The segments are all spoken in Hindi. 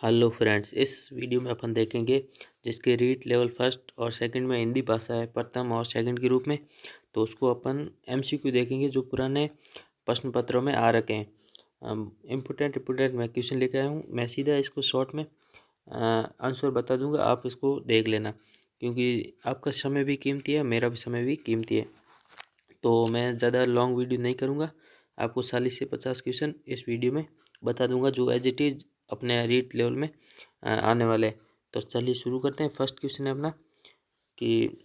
हेलो फ्रेंड्स, इस वीडियो में अपन देखेंगे जिसके रीड लेवल फर्स्ट और सेकंड में हिंदी भाषा है प्रथम और सेकंड के रूप में। तो उसको अपन एमसीक्यू देखेंगे जो पुराने प्रश्न पत्रों में आ रखे हैं। इम्पोर्टेंट मैं क्वेश्चन लेके आया हूँ। मैं सीधा इसको शॉर्ट में आंसर बता दूंगा, आप इसको देख लेना क्योंकि आपका समय भी कीमती है, मेरा भी समय भी कीमती है। तो मैं ज़्यादा लॉन्ग वीडियो नहीं करूँगा, आपको 40 से 50 क्वेश्चन इस वीडियो में बता दूंगा जो एज इट इज़ अपने रीड लेवल में आने वाले हैं। तो चलिए शुरू करते हैं। फर्स्ट क्वेश्चन है अपना कि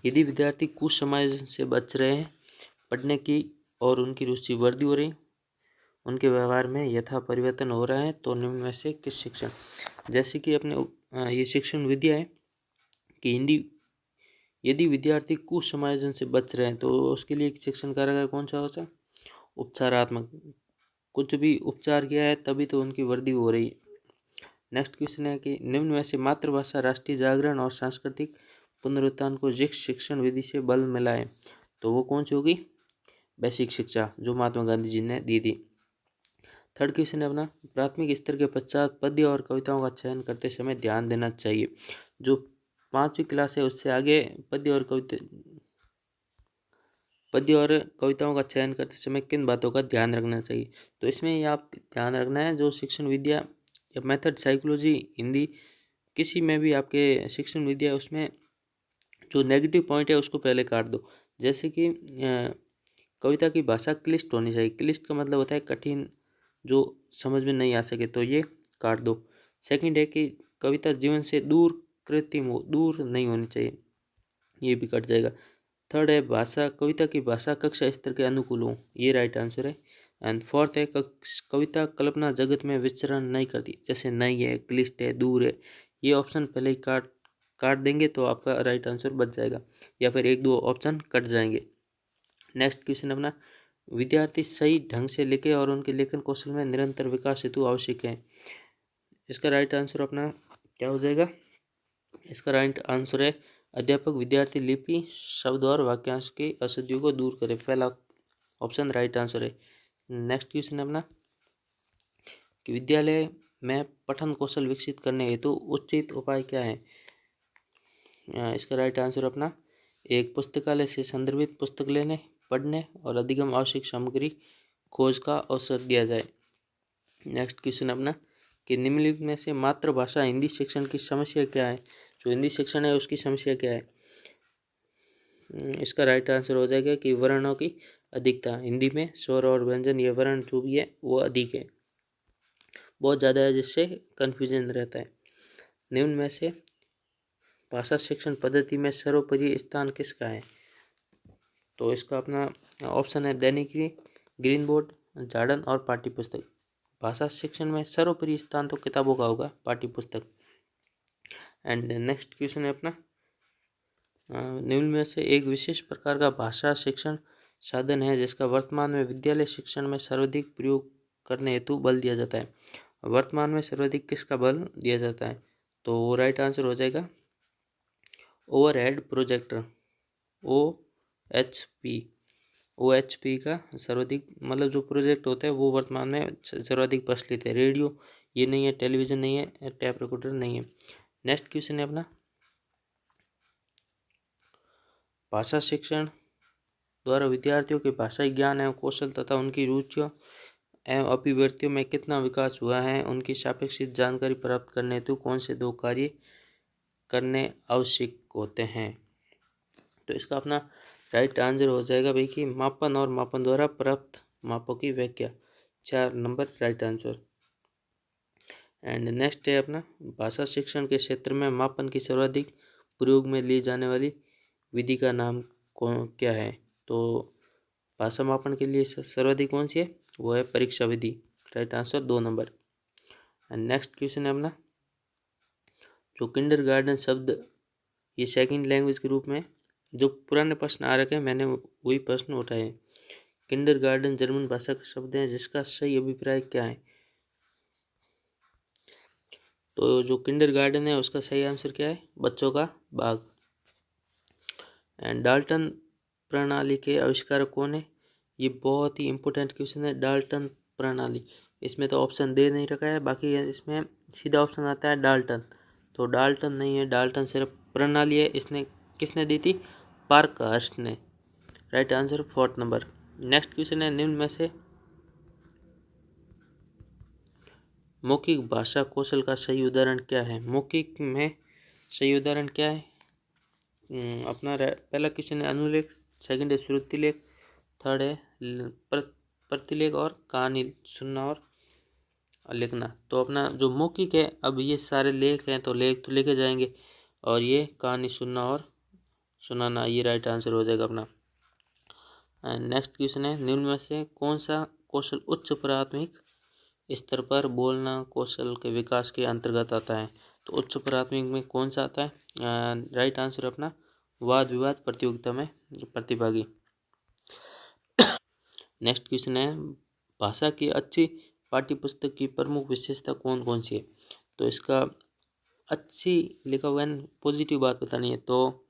यदि विद्यार्थी कुछ समायोजन से बच रहे हैं, पढ़ने की और उनकी रुचि वृद्धि हो रही, उनके व्यवहार में यथा परिवर्तन हो रहा है, तो निम्न में से किस शिक्षण, जैसे कि अपने ये शिक्षण विद्या है कि हिंदी, यदि विद्यार्थी कुछ समायोजन से बच रहे हैं तो उसके लिए शिक्षण कारक कौन सा होता है? उपचारात्मक। कुछ भी उपचार किया है तभी तो उनकी वृद्धि हो रही है। नेक्स्ट क्वेश्चन है कि निम्न में से मातृभाषा राष्ट्रीय जागरण और सांस्कृतिक पुनरुत्थान को जिस शिक्षण विधि से बल मिला है, तो वो कौन सी होगी? बेसिक शिक्षा, जो महात्मा गांधी जी ने दी थी। थर्ड क्वेश्चन है अपना, प्राथमिक स्तर के पश्चात पद्य और कविताओं का चयन करते समय ध्यान देना चाहिए। जो 5वीं क्लास है उससे आगे पद्य और कविताओं का चयन करते समय किन बातों का ध्यान रखना चाहिए? तो इसमें ये आप ध्यान रखना है, जो शिक्षण विद्या या मेथड साइकोलॉजी हिंदी किसी में भी आपके शिक्षण विद्या, उसमें जो नेगेटिव पॉइंट है उसको पहले काट दो। जैसे कि कविता की भाषा क्लिष्ट होनी चाहिए। क्लिष्ट का मतलब होता है कठिन, जो समझ में नहीं आ सके, तो ये काट दो। सेकंड है कि कविता जीवन से दूर, कृत्रिम हो, दूर नहीं होनी चाहिए, ये भी कट जाएगा। थर्ड है भाषा, कविता की भाषा कक्षा स्तर के अनुकूल हो, ये राइट आंसर है। एंड फोर्थ है कविता कल्पना जगत में विचरण नहीं करती, जैसे नहीं है, क्लिष्ट है, दूर है, ये ऑप्शन पहले ही काट देंगे तो आपका राइट आंसर बच जाएगा, या फिर एक दो ऑप्शन कट जाएंगे। नेक्स्ट क्वेश्चन अपना, विद्यार्थी सही ढंग से लिखे और उनके लेखन कौशल में निरंतर विकास हेतु आवश्यक है। इसका राइट आंसर अपना क्या हो जाएगा? इसका राइट आंसर है अध्यापक विद्यार्थी लिपि, शब्द और वाक्यांश की अशुद्धियों को दूर करे। पहला ऑप्शन राइट आंसर है। नेक्स्ट क्वेश्चन है अपना कि विद्यालय में पठन कौशल विकसित करने हेतु उचित उपाय क्या है? इसका राइट आंसर अपना एक, पुस्तकालय से संदर्भित पुस्तक लेने, पढ़ने और अधिगम आवश्यक सामग्री खोज का अवसर दिया जाए। नेक्स्ट क्वेश्चन अपना कि निम्नलिखित में से मातृभाषा हिंदी शिक्षण की समस्या क्या है? जो हिंदी शिक्षण है उसकी समस्या क्या है? इसका राइट आंसर हो जाएगा कि वर्णों की अधिकता। हिंदी में स्वर और व्यंजन, ये वर्ण जो भी है वो अधिक है, बहुत ज़्यादा है, जिससे कन्फ्यूजन रहता है। निम्न में से भाषा शिक्षण पद्धति में सर्वोपरि स्थान किसका है? तो इसका अपना ऑप्शन है दैनिकी, ग्रीन बोर्ड, जार्डन और पाठ्यपुस्तक। भाषा शिक्षण में सर्वोपरि स्थान तो किताबों का होगा, पाठ्यपुस्तक। एंड नेक्स्ट क्वेश्चन है अपना, निम्न में से एक विशेष प्रकार का भाषा शिक्षण साधन है जिसका वर्तमान में विद्यालय शिक्षण में सर्वाधिक प्रयोग करने हेतु बल दिया जाता है। वर्तमान में सर्वाधिक किसका बल दिया जाता है? तो वो राइट आंसर हो जाएगा ओवरहेड प्रोजेक्टर, OHP का सर्वाधिक, मतलब जो प्रोजेक्ट होता है वो वर्तमान में सर्वाधिक प्रचलित है। रेडियो ये नहीं है, टेलीविज़न नहीं है, टैप रिकॉर्डर नहीं है। नेक्स्ट क्वेश्चन है अपना, भाषा शिक्षण द्वारा विद्यार्थियों के भाषाई ज्ञान एवं कौशल तथा उनकी रुचियों एवं अभिव्यक्तियों में कितना विकास हुआ है, उनकी सापेक्षिक जानकारी प्राप्त करने हेतु कौन से दो कार्य करने आवश्यक होते हैं? तो इसका अपना राइट आंसर हो जाएगा भाई कि मापन और मापन द्वारा प्राप्त मापों की व्याख्या। 4 number right answer. And next है अपना, भाषा शिक्षण के क्षेत्र में मापन की सर्वाधिक प्रयोग में ली जाने वाली विधि का नाम क्या है? तो भाषा मापन के लिए सर्वाधिक कौन सी है? वो है परीक्षा विधि। राइट आंसर 2 नंबर। एंड नेक्स्ट क्वेश्चन है अपना, जो किंडरगार्टन शब्द ये सेकंड लैंग्वेज के रूप में, जो पुराने प्रश्न आ रखे हैं मैंने वही प्रश्न उठाए हैं। किंडरगार्टन जर्मन भाषा का शब्द है जिसका सही अभिप्राय क्या है? तो जो किंडरगार्टन है उसका सही आंसर क्या है? बच्चों का बाग। एंड डाल्टन प्रणाली के आविष्कारक कौन है? ये बहुत ही इंपॉर्टेंट क्वेश्चन है। डाल्टन प्रणाली इसमें तो ऑप्शन दे नहीं रखा है, बाकी इसमें सीधा ऑप्शन आता है डाल्टन, तो डाल्टन नहीं है, डाल्टन सिर्फ प्रणाली है। इसने किसने दी थी? पार्कहर्स्ट ने। Right answer 4th number. Next question है, निम्न में से मौखिक भाषा कौशल का सही उदाहरण क्या है? मौखिक में सही उदाहरण क्या है? अपना पहला क्वेश्चन है अनुलेख, सेकंड है श्रुतिलेख, थर्ड है प्रतिलेख और कहानी सुनना और लिखना। तो अपना जो मौखिक है, अब ये सारे लेख हैं तो लेख तो लिखे जाएंगे, और ये कहानी सुनना और सुनाना, ये राइट आंसर हो जाएगा अपना। नेक्स्ट क्वेश्चन है, निम्न में से कौन सा कौशल उच्च प्राथमिक स्तर पर बोलना कौशल के विकास के अंतर्गत आता है? तो उच्च प्राथमिक में कौन सा आता है? राइट आंसर अपना वाद विवाद प्रतियोगिता में प्रतिभागी। नेक्स्ट क्वेश्चन है, भाषा की अच्छी पाठ्यपुस्तक की प्रमुख विशेषता कौन कौन सी है? तो इसका अच्छी लिखा हुआ है, पॉजिटिव बात बतानी है, तो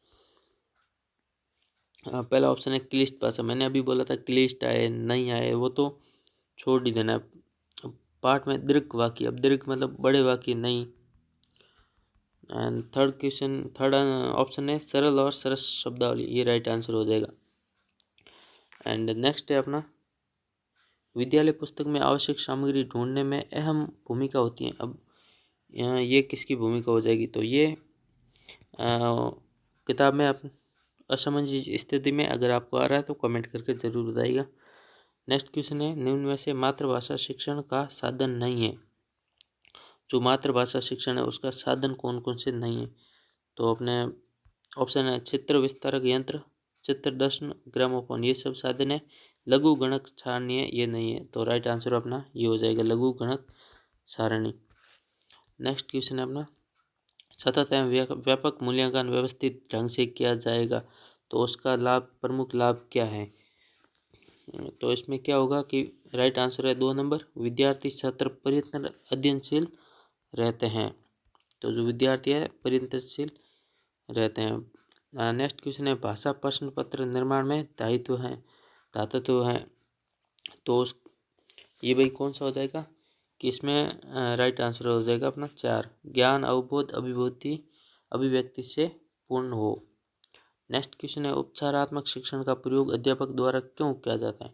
पहला ऑप्शन है क्लिष्ट भाषा। मैंने अभी बोला था क्लिष्ट आए नहीं आए वो तो छोड़ ही देना। पाठ में दीर्घ वाक्य, अब दीर्घ मतलब बड़े वाक्य नहीं। एंड थर्ड ऑप्शन है सरल और सरस शब्दावली, ये राइट आंसर हो जाएगा। एंड नेक्स्ट है अपना, विद्यालय पुस्तक में आवश्यक सामग्री ढूंढने में अहम भूमिका होती है। अब ये किसकी भूमिका हो जाएगी? तो ये किताब में असमंजस स्थिति में अगर आपको आ रहा है तो कमेंट करके ज़रूर बताइएगा। नेक्स्ट क्वेश्चन है, निम्न में से मातृभाषा शिक्षण का साधन नहीं है। जो मातृभाषा शिक्षण है उसका साधन कौन कौन से नहीं है? तो अपने ऑप्शन है चित्र विस्तारक यंत्र, चित्रदर्शन, ग्रामोफोन, ये सब साधन है। लघु गणक सारणी ये नहीं है, तो राइट आंसर अपना ये हो जाएगा लघु गणक सारणी। नेक्स्ट क्वेश्चन है अपना, सतत एवं व्यापक मूल्यांकन व्यवस्थित ढंग से किया जाएगा तो उसका लाभ, प्रमुख लाभ क्या है? तो इसमें क्या होगा कि राइट आंसर है 2 नंबर, विद्यार्थी छात्र प्रयत्न अध्ययनशील रहते हैं। तो जो विद्यार्थी है प्रयत्नशील रहते हैं। नेक्स्ट क्वेश्चन है, भाषा प्रश्न पत्र निर्माण में धातुत्व है, तो ये भाई कौन सा हो जाएगा कि इसमें राइट आंसर हो जाएगा अपना 4, ज्ञान अवबोध अभिव्यक्ति से पूर्ण हो। नेक्स्ट क्वेश्चन है, उपचारात्मक शिक्षण का प्रयोग अध्यापक द्वारा क्यों किया जाता है?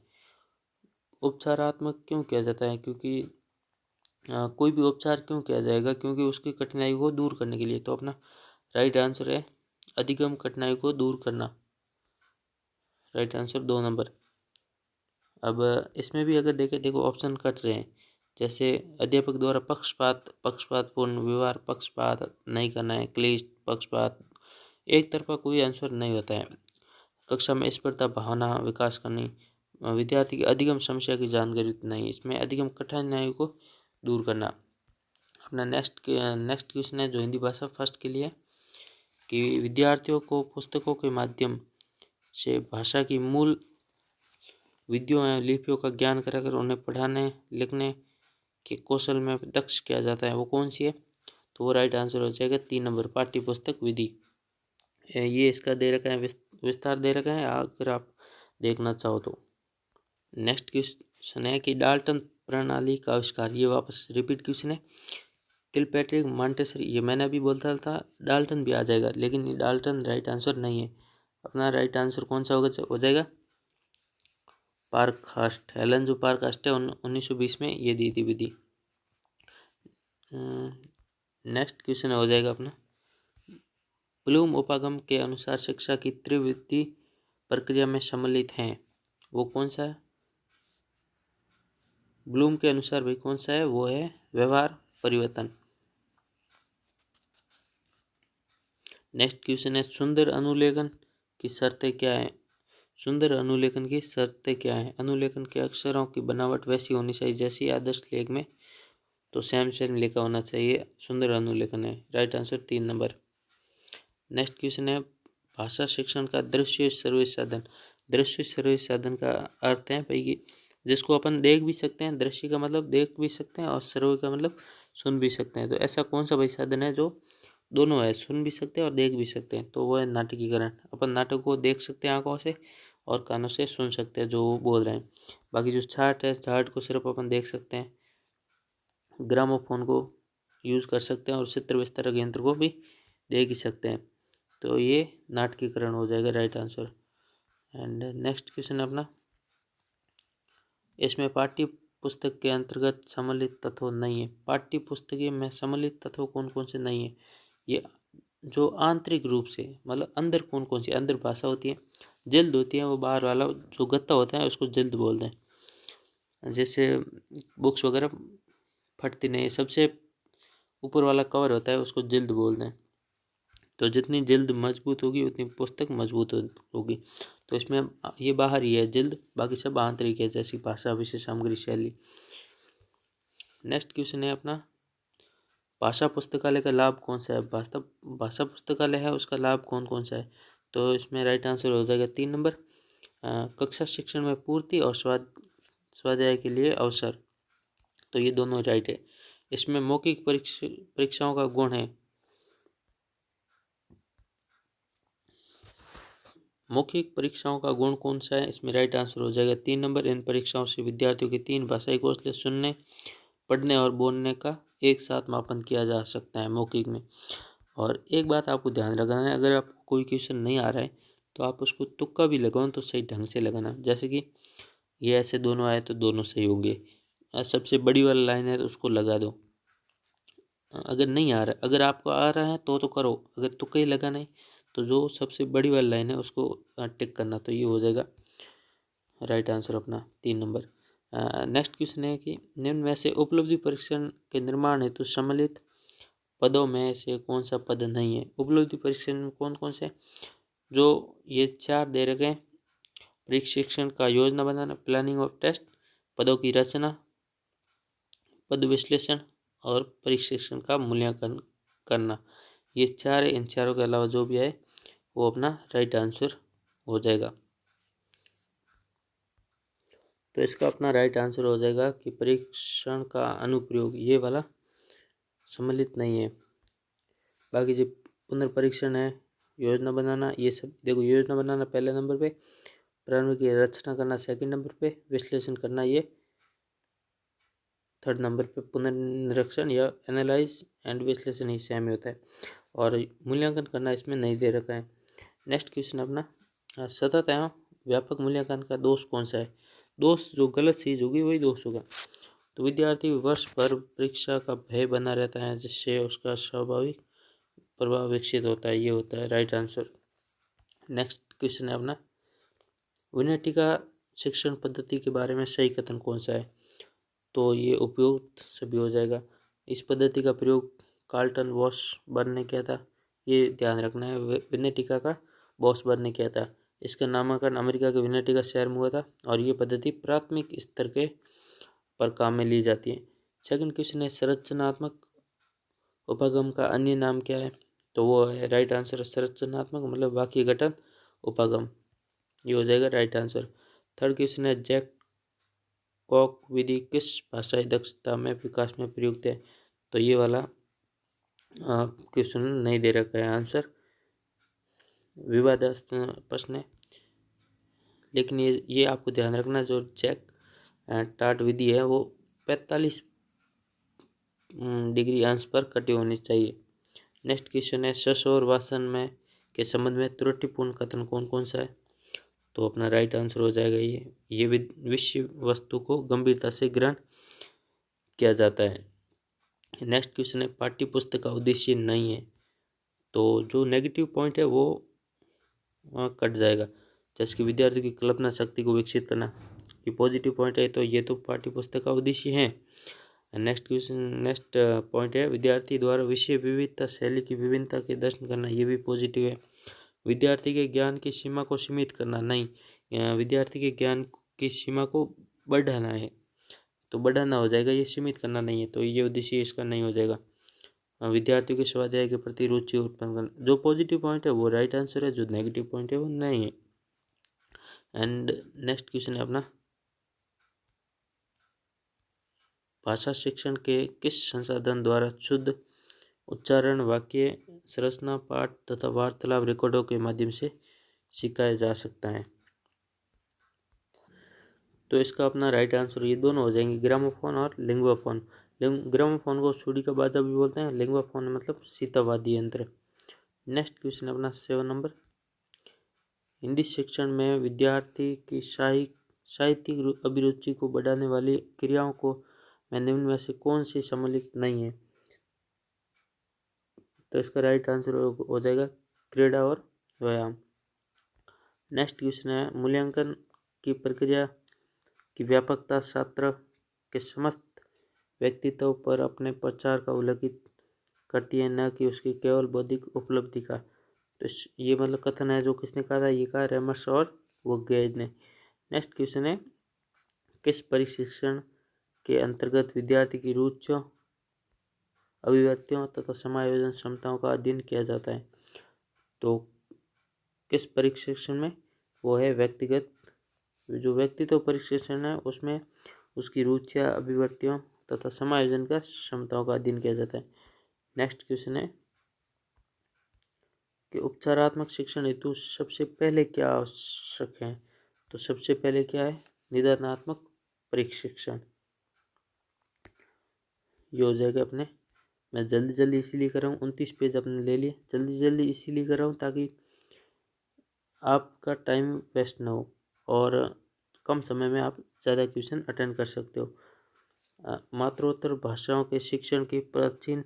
उपचारात्मक क्यों किया जाता है? क्योंकि कोई भी उपचार क्यों किया जाएगा? क्योंकि उसकी कठिनाई को दूर करने के लिए। तो अपना राइट आंसर है अधिगम कठिनाई को दूर करना, राइट आंसर 2 नंबर। अब इसमें भी अगर देखो ऑप्शन कट रहे हैं, जैसे अध्यापक द्वारा पक्षपातपूर्ण व्यवहार, पक्षपात नहीं करना है, क्लिष्ट, पक्षपात, एक तरफा कोई आंसर नहीं होता है। कक्षा में स्पर्धा भावना विकास करनी, विद्यार्थी की अधिगम समस्या की जानकारी नहीं, इसमें अधिगम कठिनाइयों को दूर करना। अपना नेक्स्ट क्वेश्चन है जो हिंदी भाषा फर्स्ट के लिए, कि विद्यार्थियों को पुस्तकों के माध्यम से भाषा की मूल विधियों एवं लिपियों का ज्ञान कराकर उन्हें पढ़ाने लिखने के कौशल में दक्ष किया जाता है, वो कौन सी है? तो वो राइट आंसर हो जाएगा 3 नंबर, पाठ्य पुस्तक विधि। ये इसका दे रखा है, विस्तार दे रखा है अगर आप देखना चाहो तो। नेक्स्ट क्वेश्चन है कि डाल्टन प्रणाली का आविष्कार, ये वापस रिपीट क्वेश्चन है। किलपैट्रिक, मॉन्टेसरी, ये मैंने अभी बोलता था डाल्टन भी आ जाएगा, लेकिन ये डाल्टन राइट आंसर नहीं है। अपना राइट आंसर कौन सा हो जाएगा? पार्कहर्स्ट, हेलन जो पार्कहर्स्ट है 1920 में ये दी थी विधि। नेक्स्ट क्वेश्चन हो जाएगा अपना, ब्लूम उपागम के अनुसार शिक्षा की त्रिविधि प्रक्रिया में सम्मिलित हैं, वो कौन सा है? ब्लूम के अनुसार भाई कौन सा है? वो है व्यवहार परिवर्तन। नेक्स्ट क्वेश्चन है, सुंदर अनुलेखन की शर्तें क्या है? सुंदर अनुलेखन की शर्तें क्या है? अनुलेखन के अक्षरों की बनावट वैसी होनी चाहिए जैसी आदर्श लेख में, तो सेम लिखा होना चाहिए, सुंदर अनुलेखन है, right answer 3 number. Next question है, भाषा शिक्षण का दृश्य श्रव्य साधन। दृश्य श्रव्य साधन का अर्थ है भाई कि जिसको अपन देख भी सकते हैं, दृश्य का मतलब देख भी सकते हैं और श्रव्य का मतलब सुन भी सकते हैं। तो ऐसा कौन सा भाई साधन है जो दोनों है, सुन भी सकते हैं और देख भी सकते हैं? तो वो है नाटकीकरण। अपन नाटक को देख सकते हैं आंखों से और कानों से सुन सकते हैं जो वो बोल रहे हैं। बाकी जो छाट है, छाट को सिर्फ अपन देख सकते हैं, ग्रामोफोन को यूज़ कर सकते हैं और चित्र विस्तारक यंत्र को भी देख ही सकते हैं। तो ये नाटकीकरण हो जाएगा right answer. And next question है अपना, इसमें पाठ्य पुस्तक के अंतर्गत सम्मिलित तत्व नहीं है। पाठ्य पुस्तक में सम्मिलित तत्व कौन कौन से नहीं है? ये जो आंतरिक रूप से मतलब अंदर कौन कौन सी अंदर भाषा होती है, जल्द होती है, वो बाहर वाला जो गत्ता होता है उसको जल्द बोलते हैं। जैसे बुक्स वगैरह फटती नहीं, सबसे ऊपर वाला कवर होता है उसको जल्द बोलते हैं। तो जितनी जल्द मजबूत होगी उतनी पुस्तक मजबूत होगी। तो इसमें ये बाहर ही है जल्द, बाकी सब आंतरिक है, जैसी भाषा, विषय, सामग्री, शैली। नेक्स्ट क्वेश्चन है अपना, भाषा पुस्तकालय का लाभ कौन सा है? भाषा पुस्तकालय है उसका लाभ कौन कौन सा है? तो इसमें राइट आंसर हो जाएगा 3 नंबर, कक्षा शिक्षण में पूर्ति और स्वाध्याय के लिए अवसर। तो ये दोनों राइट है। इसमें मौखिक परीक्षाओं का गुण है, मौखिक परीक्षाओं का गुण कौन सा है? इसमें राइट आंसर हो जाएगा 3 नंबर, इन परीक्षाओं से विद्यार्थियों के 3 भाषाई कौशल सुनने, पढ़ने और बोलने का एक साथ मापन किया जा सकता है मौखिक में। और एक बात आपको ध्यान रखना है, अगर आपको कोई क्वेश्चन नहीं आ रहा है तो आप उसको तुक्का भी लगाओ तो सही ढंग से लगाना। जैसे कि ये ऐसे दोनों आए तो दोनों सही होंगे, सबसे बड़ी वाली लाइन है तो उसको लगा दो। अगर नहीं आ रहा, अगर आपको आ रहा है तो करो, अगर तुक्का ही लगाना है तो जो सबसे बड़ी वाली लाइन है उसको टिक करना। तो ये हो जाएगा राइट आंसर अपना 3 नंबर। नेक्स्ट क्वेश्चन है कि निम्न में से उपलब्धि परीक्षण के निर्माण हेतु सम्मिलित पदों में से कौन सा पद नहीं है? उपलब्धि परीक्षण में कौन कौन से, जो ये 4 दे रखे हैं, प्रशिक्षण का योजना बनाना, प्लानिंग ऑफ टेस्ट, पदों की रचना, पद विश्लेषण और प्रशिक्षण का मूल्यांकन करना, ये 4 है। इन चारों के अलावा जो भी है वो अपना राइट आंसर हो जाएगा। तो इसका अपना राइट आंसर हो जाएगा कि परीक्षण का अनुप्रयोग, ये वाला सम्मिलित नहीं है। बाकी जो पुनर्परीक्षण है, योजना बनाना, ये सब देखो, योजना बनाना पहले नंबर पे, प्रारंभिक की रचना करना सेकंड नंबर पे, विश्लेषण करना ये थर्ड नंबर पे, पुनर्निरीक्षण या एनालाइज एंड विश्लेषण ही सेम होता है, और मूल्यांकन करना इसमें नहीं दे रखा है। नेक्स्ट क्वेश्चन अपना, सतत एवं व्यापक मूल्यांकन का दोष कौन सा है? दोष जो गलत चीज़ होगी वही दोष होगा। तो विद्यार्थी वर्ष भर परीक्षा का भय बना रहता है जिससे उसका स्वाभाविक प्रभाव विकसित होता है, ये होता है राइट आंसर। नेक्स्ट क्वेश्चन है अपना, विनैतिका शिक्षण पद्धति के बारे में सही कथन कौन सा है? तो ये उपयुक्त सभी हो जाएगा। इस पद्धति का प्रयोग कार्लटन वॉशबर्न ने किया था, ये ध्यान रखना है। विनैतिका का वॉशबर्न ने किया था। इसका नामकरण अमेरिका के विनैतिका शहर में हुआ था और ये पद्धति प्राथमिक स्तर के पर काम में ली जाती है। सेकंड क्वेश्चन है, संरचनात्मक उपागम का अन्य नाम क्या है? तो वो है राइट आंसर संरचनात्मक मतलब वाक्य गठन उपागम, ये हो जाएगा राइट आंसर। थर्ड क्वेश्चन है, जैक कॉक विधि किस भाषाई दक्षता में विकास में प्रयुक्त है? तो ये वाला क्वेश्चन नहीं दे रखा है आंसर, विवादास्पद प्रश्न है। लेकिन ये आपको ध्यान रखना, जो जैक टाट विधि है वो 45 डिग्री अंश पर कटी होनी चाहिए। नेक्स्ट क्वेश्चन है, शश और वासन में के संबंध में त्रुटिपूर्ण कथन कौन कौन सा है? तो अपना राइट आंसर हो जाएगा ये विषय वस्तु को गंभीरता से ग्रहण किया जाता है। नेक्स्ट क्वेश्चन है, पाठ्य पुस्तक का उद्देश्य नहीं है। तो जो नेगेटिव पॉइंट है वो कट जाएगा, जैसे कि विद्यार्थी की कल्पना शक्ति को विकसित करना, ये पॉजिटिव पॉइंट है, तो ये तो पाठ्य पुस्तक का उद्देश्य है। नेक्स्ट क्वेश्चन, नेक्स्ट पॉइंट है, विद्यार्थी द्वारा विषय विविधता शैली की विभिन्नता के दर्शन करना, ये भी पॉजिटिव है। विद्यार्थी के ज्ञान की सीमा को सीमित करना नहीं, विद्यार्थी के ज्ञान की सीमा को बढ़ाना है, तो बढ़ाना हो जाएगा, ये सीमित करना नहीं है, तो ये उद्देश्य इसका नहीं हो जाएगा। विद्यार्थियों के स्वाध्याय के प्रति रुचि उत्पन्न करना, जो पॉजिटिव पॉइंट है वो राइट आंसर है, जो नेगेटिव पॉइंट है वो नहीं है। एंड नेक्स्ट क्वेश्चन है अपना, भाषा शिक्षण के किस संसाधन द्वारा शुद्ध उच्चारण, वाक्य संरचना, पाठ तथा वार्तालाप रिकॉर्डों के माध्यम से सिखाया जा सकता है? तो इसका अपना राइट आंसर ये दोनों हो जाएंगे, ग्रामोफोन और लिंगुआफोन। ग्रामोफोन को छुरी का बाजा भी बोलते हैं। लिंगुआ फोन मतलब सीतावादी यंत्र। नेक्स्ट क्वेश्चन अपना 7 नंबर, हिंदी शिक्षण में विद्यार्थी की साहित्यिक अभिरुचि को बढ़ाने वाली क्रियाओं को में निम्न में से कौन सी सम्मिलित नहीं है? तो इसका राइट आंसर हो जाएगा क्रीड़ा और व्यायाम। नेक्स्ट क्वेश्चन है, मूल्यांकन की प्रक्रिया की व्यापकता छात्र के समस्त व्यक्तित्व पर अपने प्रचार का उल्लेखित करती है, न कि उसकी केवल बौद्धिक उपलब्धि का। तो ये मतलब कथन है जो किसने कहा था? ये कहा रेमस और वोगेज ने। नेक्स्ट क्वेश्चन है, किस प्रशिक्षण के अंतर्गत विद्यार्थी की रुचियों, अभिव्यक्तियों तथा समायोजन क्षमताओं का अध्ययन किया जाता है? तो किस प्रशिक्षण में? वो है व्यक्तिगत, जो व्यक्तित्व प्रशिक्षण है उसमें उसकी रुचियाँ, अभिव्यक्तियों तथा समायोजन का क्षमताओं का अध्ययन किया जाता है। नेक्स्ट क्वेश्चन है कि उपचारात्मक शिक्षण हेतु सबसे पहले क्या आवश्यक है? तो सबसे पहले क्या है? निदानात्मक प्रशिक्षण। ये हो जाएगा अपने, मैं जल्दी इसीलिए कर रहा हूँ, 29 पेज अपने ले लिए, जल्दी इसीलिए कर रहा हूँ ताकि आपका टाइम वेस्ट ना हो और कम समय में आप ज़्यादा क्वेश्चन अटेंड कर सकते हो। मातृोत्तर भाषाओं के शिक्षण की प्राचीन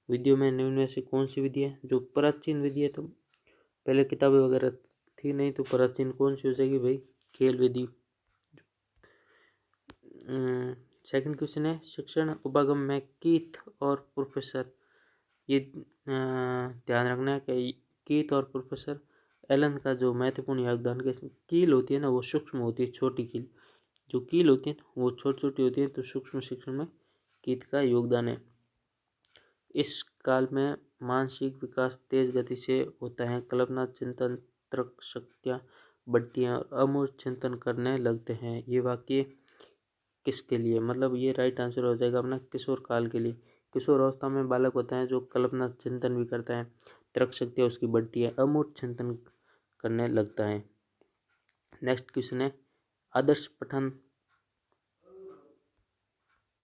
विधियों में निम्न में से कौन सी विधि है? जो प्राचीन विधि है, तो पहले किताबें वगैरह थी नहीं, तो प्राचीन कौन सी हो जाएगी भाई? खेल विधि। सेकंड क्वेश्चन है, शिक्षण उपागम में कीथ और प्रोफेसर, ये ध्यान रखना है कि कीथ और प्रोफेसर एलन का जो महत्वपूर्ण योगदान के कील होती है ना, वो सूक्ष्म होती है, छोटी कील जो कील होती है वो छोटी होती है, तो सूक्ष्म शिक्षण में कीथ का योगदान है। इस काल में मानसिक विकास तेज गति से होता है, कल्पना चिंतन तर्क शक्तियाँ बढ़ती हैं और अमूर्त चिंतन करने लगते हैं। ये वाक्य किसके लिए? मतलब ये राइट आंसर हो जाएगा अपना किशोर काल के लिए। किशोर अवस्था में बालक होता है जो कल्पना चिंतन भी करता है, तर्क शक्तियाँ उसकी बढ़ती है, अमूर्त चिंतन करने लगता है। नेक्स्ट क्वेश्चन है, आदर्श पठन